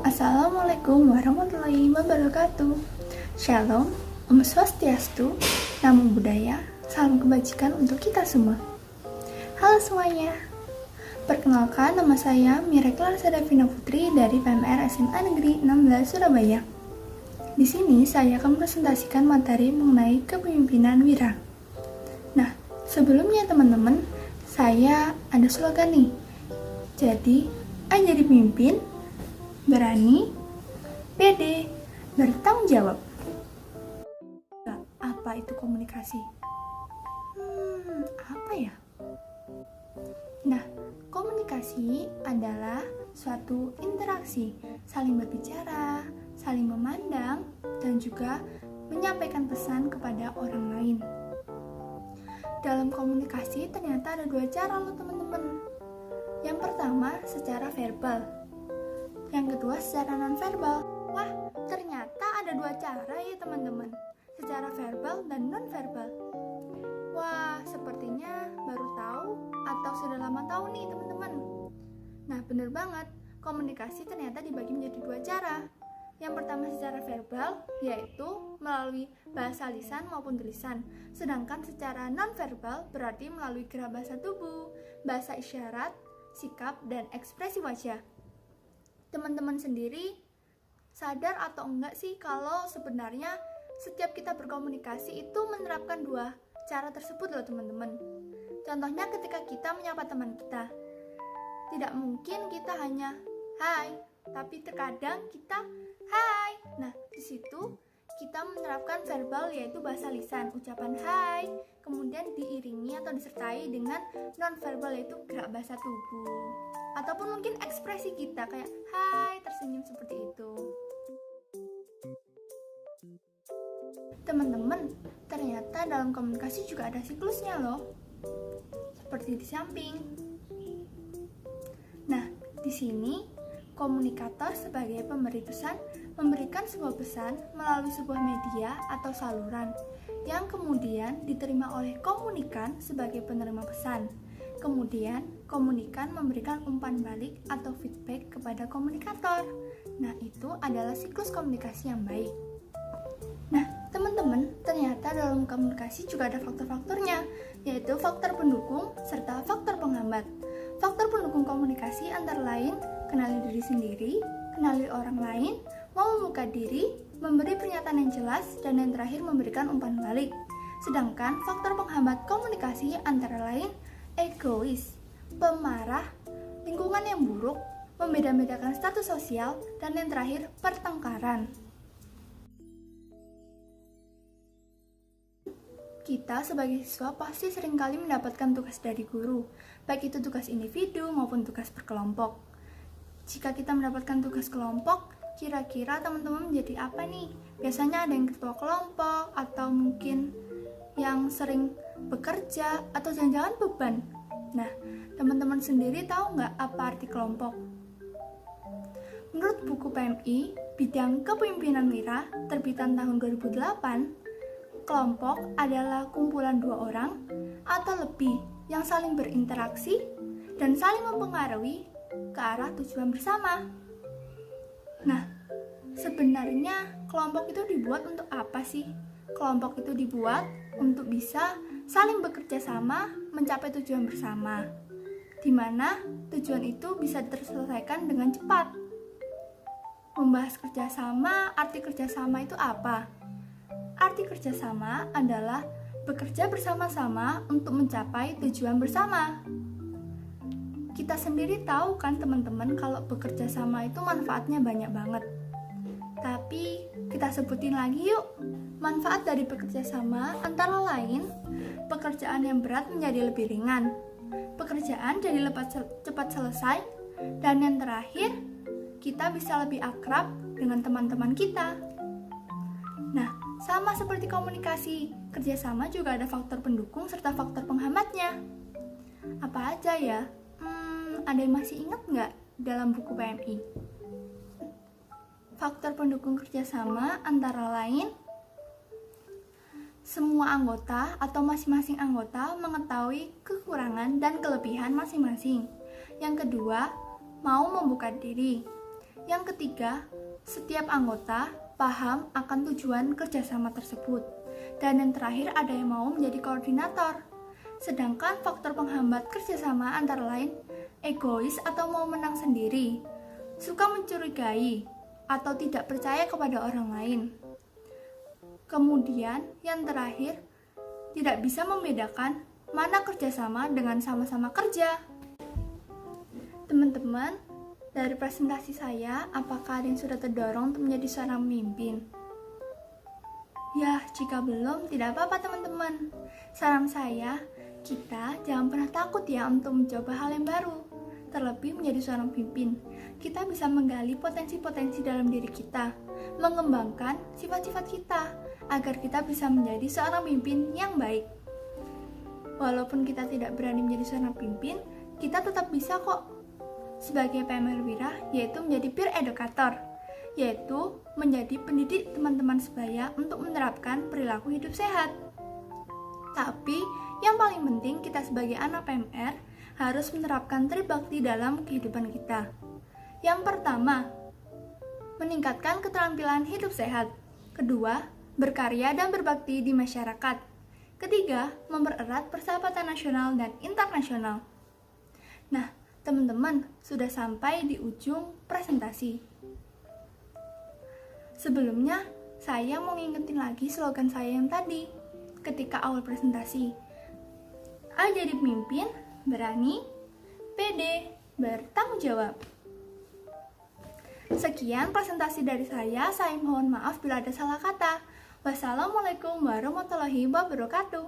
Assalamualaikum warahmatullahi wabarakatuh. Shalom, Om Swastiastu, Namo Buddhaya, salam kebajikan untuk kita semua. Halo semuanya, perkenalkan nama saya Mireklar Sadavina Putri dari PMR SMA Negeri 16 Surabaya. Di sini saya akan presentasikan materi mengenai kepemimpinan wira. Nah, sebelumnya teman-teman, saya ada slogan nih. Jadi, ayo jadi pemimpin, berani, pede, bertanggung jawab. Apa itu komunikasi? Apa ya? Nah, komunikasi adalah suatu interaksi, saling berbicara, saling memandang, dan juga menyampaikan pesan kepada orang lain. Dalam komunikasi ternyata ada dua cara loh teman-teman. Yang pertama secara verbal, yang kedua secara non-verbal. Wah, ternyata ada dua cara ya teman-teman, secara verbal dan non-verbal. Wah, sepertinya baru tahu atau sudah lama tahu nih teman-teman. Nah, bener banget, komunikasi ternyata dibagi menjadi dua cara. Yang pertama secara verbal, yaitu melalui bahasa lisan maupun tulisan. Sedangkan secara non-verbal berarti melalui gerak bahasa tubuh, bahasa isyarat, sikap, dan ekspresi wajah. Teman-teman sendiri sadar atau enggak sih kalau sebenarnya setiap kita berkomunikasi itu menerapkan dua cara tersebut loh teman-teman. Contohnya ketika kita menyapa teman kita, tidak mungkin kita hanya hai, tapi terkadang kita hai. Nah, di situ kita menerapkan verbal yaitu bahasa lisan, ucapan hai, kemudian diiringi atau disertai dengan non-verbal yaitu gerak bahasa tubuh. Ataupun mungkin ekspresi kita kayak hai, tersenyum seperti itu. Teman-teman, ternyata dalam komunikasi juga ada siklusnya loh. Seperti di samping. Nah, di sini komunikator sebagai pemberi pesan memberikan sebuah pesan melalui sebuah media atau saluran yang kemudian diterima oleh komunikan sebagai penerima pesan. Kemudian, komunikan memberikan umpan balik atau feedback kepada komunikator. Nah, itu adalah siklus komunikasi yang baik. Nah, teman-teman, ternyata dalam komunikasi juga ada faktor-faktornya, yaitu faktor pendukung serta faktor penghambat. Faktor pendukung komunikasi antara lain kenali diri sendiri, kenali orang lain, mau membuka diri, memberi pernyataan yang jelas, dan yang terakhir memberikan umpan balik. Sedangkan faktor penghambat komunikasi antara lain egois, pemarah, lingkungan yang buruk, membeda-bedakan status sosial, dan yang terakhir pertengkaran. Kita sebagai siswa pasti seringkali mendapatkan tugas dari guru, baik itu tugas individu maupun tugas berkelompok. Jika kita mendapatkan tugas kelompok, kira-kira teman-teman menjadi apa nih? Biasanya ada yang ketua kelompok, atau mungkin yang sering bekerja, atau jangan-jangan beban. Nah, teman-teman sendiri tahu nggak apa arti kelompok? Menurut buku PMI, Bidang Kepemimpinan Wira, terbitan tahun 2008, kelompok adalah kumpulan dua orang atau lebih yang saling berinteraksi dan saling mempengaruhi ke arah tujuan bersama. Nah, sebenarnya kelompok itu dibuat untuk apa sih? Kelompok itu dibuat untuk bisa saling bekerja sama mencapai tujuan bersama, di mana tujuan itu bisa terselesaikan dengan cepat. Membahas kerjasama, arti kerjasama itu apa? Arti kerjasama adalah bekerja bersama-sama untuk mencapai tujuan bersama. Kita sendiri tahu kan teman-teman kalau bekerja sama itu manfaatnya banyak banget. Tapi kita sebutin lagi yuk. Manfaat dari bekerja sama antara lain pekerjaan yang berat menjadi lebih ringan, pekerjaan jadi cepat selesai, dan yang terakhir kita bisa lebih akrab dengan teman-teman kita. Nah, sama seperti komunikasi, kerjasama juga ada faktor pendukung serta faktor penghambatnya. Apa aja ya? Ada yang masih ingat nggak dalam buku PMI? Faktor pendukung kerjasama antara lain semua anggota atau masing-masing anggota mengetahui kekurangan dan kelebihan masing-masing. Yang kedua, mau membuka diri. Yang ketiga, setiap anggota paham akan tujuan kerjasama tersebut. Dan yang terakhir, ada yang mau menjadi koordinator. Sedangkan faktor penghambat kerjasama antara lain egois atau mau menang sendiri, suka mencurigai, atau tidak percaya kepada orang lain. Kemudian yang terakhir, tidak bisa membedakan mana kerjasama dengan sama-sama kerja. Teman-teman, dari presentasi saya, apakah ada yang sudah terdorong untuk menjadi seorang pemimpin? Ya, jika belum, tidak apa-apa teman-teman. Saran saya, kita jangan pernah takut ya untuk mencoba hal yang baru. Terlebih menjadi seorang pemimpin, kita bisa menggali potensi-potensi dalam diri kita, mengembangkan sifat-sifat kita, agar kita bisa menjadi seorang pemimpin yang baik. Walaupun kita tidak berani menjadi seorang pemimpin, kita tetap bisa kok sebagai PMR Wira, yaitu menjadi peer educator, yaitu menjadi pendidik teman-teman sebaya untuk menerapkan perilaku hidup sehat. Tapi yang paling penting, kita sebagai anak PMR harus menerapkan tribakti dalam kehidupan kita. Yang pertama, meningkatkan keterampilan hidup sehat. Kedua, berkarya dan berbakti di masyarakat. Ketiga, mempererat persahabatan nasional dan internasional. Nah, teman-teman, sudah sampai di ujung presentasi. Sebelumnya, saya mau ngingetin lagi slogan saya yang tadi ketika awal presentasi. A jadi pemimpin, berani, pede, bertanggung jawab. Sekian presentasi dari saya mohon maaf bila ada salah kata. Wassalamualaikum warahmatullahi wabarakatuh.